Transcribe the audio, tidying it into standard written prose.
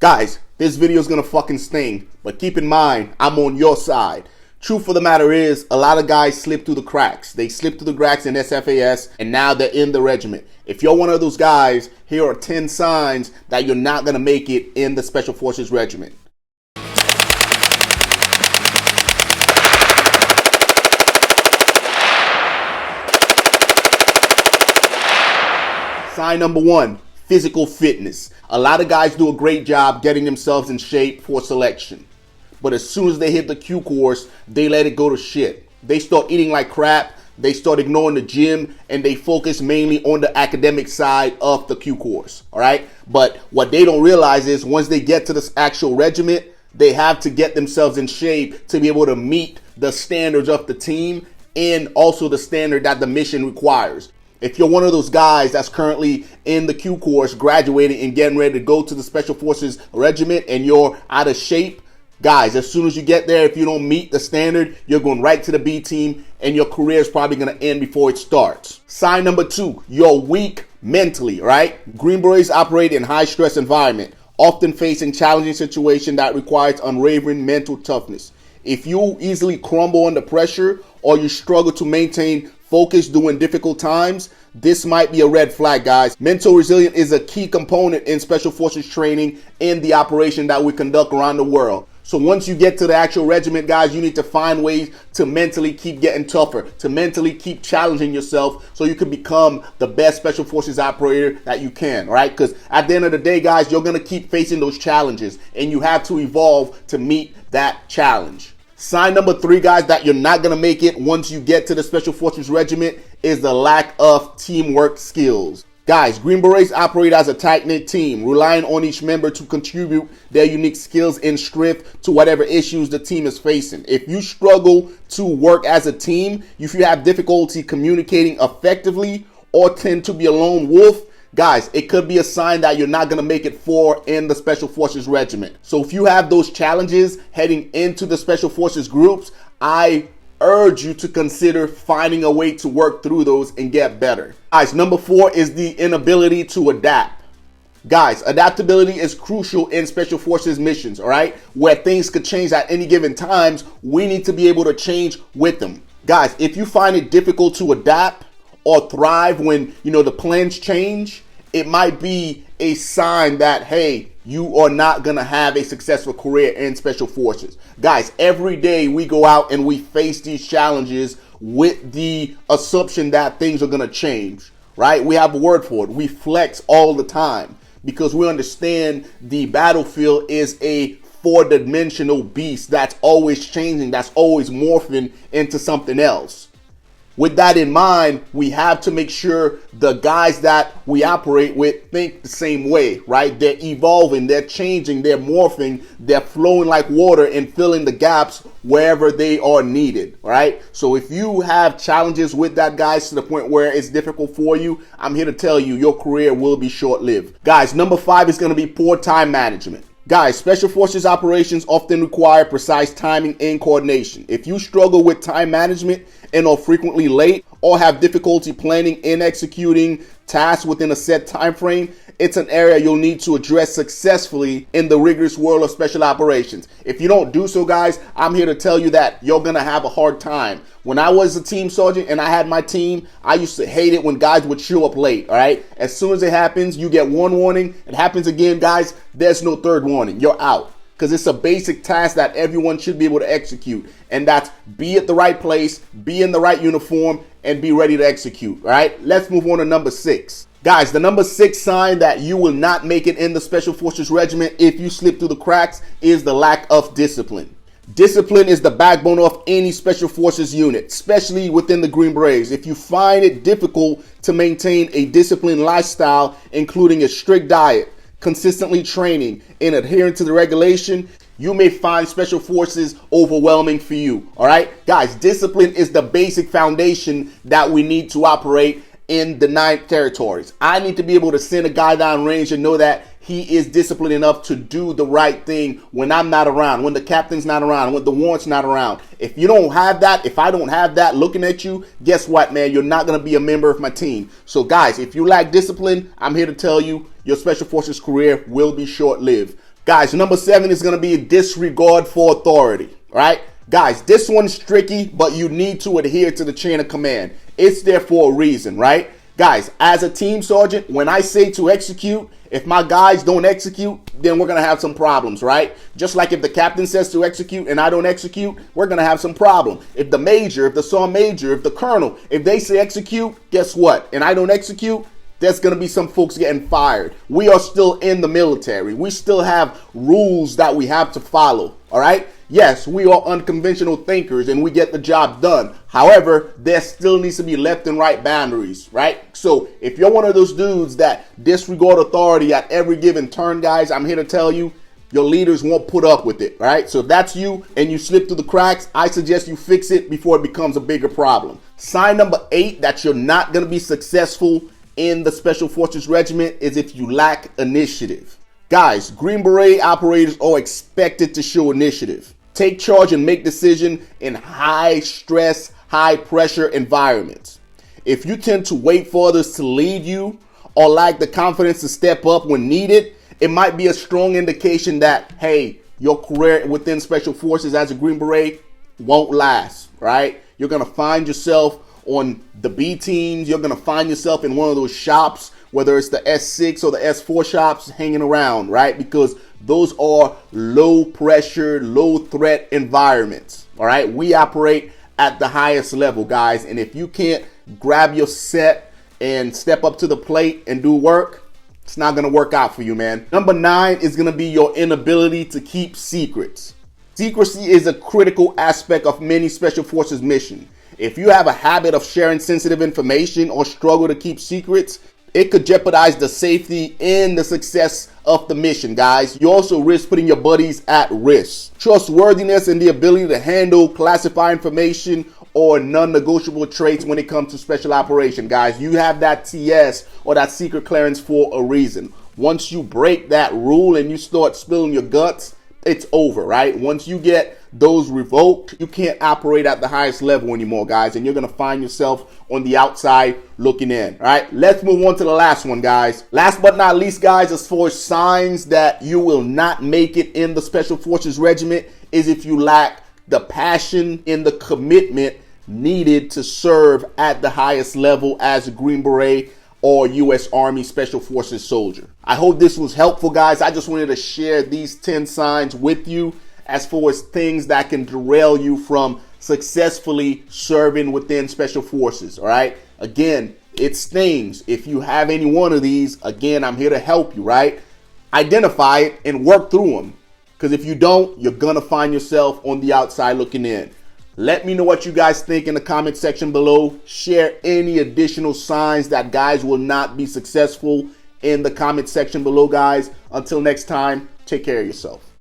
Guys, this video is gonna fucking sting, but keep in mind, I'm on your side. Truth of the matter is, a lot of guys slip through the cracks. They slip through the cracks in SFAS, and now they're in the regiment. If you're one of those guys, here are 10 signs that you're not gonna make it in the Special Forces Regiment. Sign number 1, physical fitness. A lot of guys do a great job getting themselves in shape for selection. But as soon as they hit the Q course, they let it go to shit. They start eating like crap, they start ignoring the gym, and they focus mainly on the academic side of the Q course, all right? But what they don't realize is once they get to this actual regiment, they have to get themselves in shape to be able to meet the standards of the team and also the standard that the mission requires. If you're one of those guys that's currently in the Q course, graduating and getting ready to go to the Special Forces Regiment and you're out of shape, guys, as soon as you get there, if you don't meet the standard, you're going right to the B team and your career is probably going to end before it starts. Sign number 2, you're weak mentally, right? Green Berets operate in high stress environment, often facing challenging situations that requires unwavering mental toughness. If you easily crumble under pressure or you struggle to maintain focus during difficult times, this might be a red flag, guys. Mental resilience is a key component in Special Forces training in the operation that we conduct around the world. So once you get to the actual regiment, guys, you need to find ways to mentally keep getting tougher, to mentally keep challenging yourself so you can become the best Special Forces operator that you can, right? Because at the end of the day, guys, you're going to keep facing those challenges and you have to evolve to meet that challenge. Sign number 3, guys, that you're not going to make it once you get to the Special Forces Regiment is the lack of teamwork skills. Guys, Green Berets operate as a tight-knit team, relying on each member to contribute their unique skills and strength to whatever issues the team is facing. If you struggle to work as a team, if you have difficulty communicating effectively or tend to be a lone wolf, guys, it could be a sign that you're not going to make it in the Special Forces Regiment. So if you have those challenges heading into the Special Forces groups, I urge you to consider finding a way to work through those and get better. Guys, number 4 is the inability to adapt. Guys, adaptability is crucial in Special Forces missions, all right? Where things could change at any given times, we need to be able to change with them. Guys, if you find it difficult to adapt or thrive when, the plans change, it might be a sign that, hey, you are not going to have a successful career in Special Forces. Guys, every day we go out and we face these challenges with the assumption that things are going to change, right? We have a word for it. We flex all the time because we understand the battlefield is a 4-dimensional beast that's always changing, that's always morphing into something else. With that in mind, we have to make sure the guys that we operate with think the same way, right? They're evolving, they're changing, they're morphing, they're flowing like water and filling the gaps wherever they are needed, right? So if you have challenges with that, guys, to the point where it's difficult for you, I'm here to tell you your career will be short-lived. Guys, number 5 is going to be poor time management. Guys, Special Forces operations often require precise timing and coordination. If you struggle with time management and are frequently late or have difficulty planning and executing tasks within a set time frame, it's an area you'll need to address successfully in the rigorous world of special operations. If you don't do so, guys, I'm here to tell you that you're going to have a hard time. When I was a team sergeant and I had my team, I used to hate it when guys would show up late, all right? As soon as it happens, you get one warning. It happens again, guys, there's no third warning. You're out. Because it's a basic task that everyone should be able to execute. And that's be at the right place, be in the right uniform, and be ready to execute, all right? Let's move on to number 6. Guys, the number 6 sign that you will not make it in the Special Forces Regiment if you slip through the cracks is the lack of discipline. Discipline is the backbone of any Special Forces unit, especially within the Green Berets. If you find it difficult to maintain a disciplined lifestyle, including a strict diet, consistently training, and adhering to the regulation, you may find Special Forces overwhelming for you, all right? Guys, discipline is the basic foundation that we need to operate in the 9th Territories. I need to be able to send a guy down range and know that he is disciplined enough to do the right thing when I'm not around, when the captain's not around, when the warrant's not around. If you don't have that, if I don't have that looking at you, guess what, man? You're not going to be a member of my team. So, guys, if you lack discipline, I'm here to tell you your Special Forces career will be short-lived. Guys, number 7 is going to be a disregard for authority, right? Guys, this one's tricky, but you need to adhere to the chain of command. It's there for a reason, right? Guys, as a team sergeant, when I say to execute, if my guys don't execute, then we're going to have some problems, right? Just like if the captain says to execute and I don't execute, we're going to have some problem. If the major, if the sergeant major, if the colonel, if they say execute, guess what? And I don't execute, there's going to be some folks getting fired. We are still in the military. We still have rules that we have to follow, all right? Yes, we are unconventional thinkers and we get the job done. However, there still needs to be left and right boundaries, right? So if you're one of those dudes that disregard authority at every given turn, guys, I'm here to tell you, your leaders won't put up with it, right? So if that's you and you slip through the cracks, I suggest you fix it before it becomes a bigger problem. Sign number 8 that you're not going to be successful in the Special Forces Regiment is if you lack initiative. Guys, Green Beret operators are expected to show initiative. Take charge and make decisions in high stress, high pressure environments. If you tend to wait for others to lead you or lack the confidence to step up when needed, it might be a strong indication that, hey, your career within Special Forces as a Green Beret won't last, right? You're going to find yourself on the B teams. You're going to find yourself in one of those shops, whether it's the S6 or the S4 shops, hanging around, right? Because those are low pressure, low threat environments, all right? We operate at the highest level, guys. And if you can't grab your set and step up to the plate and do work, it's not going to work out for you, man. Number 9 is going to be your inability to keep secrets. Secrecy is a critical aspect of many Special Forces missions. If you have a habit of sharing sensitive information or struggle to keep secrets, it could jeopardize the safety and the success of the mission, guys. You also risk putting your buddies at risk. Trustworthiness and the ability to handle classified information or non-negotiable traits when it comes to special operation, guys. You have that TS or that secret clearance for a reason. Once you break that rule and you start spilling your guts, it's over, right? Once you get those revoked, you can't operate at the highest level anymore, guys, and you're going to find yourself on the outside looking in, all right? Let's move on to the last one, guys. Last but not least, guys, as far as signs that you will not make it in the Special Forces Regiment is if you lack the passion and the commitment needed to serve at the highest level as a Green Beret or U.S. Army Special Forces soldier. I hope this was helpful, guys. I just wanted to share these 10 signs with you as far as things that can derail you from successfully serving within Special Forces, all right? Again, it stings. If you have any one of these, again, I'm here to help you, right? Identify it and work through them. Because if you don't, you're going to find yourself on the outside looking in. Let me know what you guys think in the comment section below. Share any additional signs that guys will not be successful in the comment section below, guys. Until next time, take care of yourself.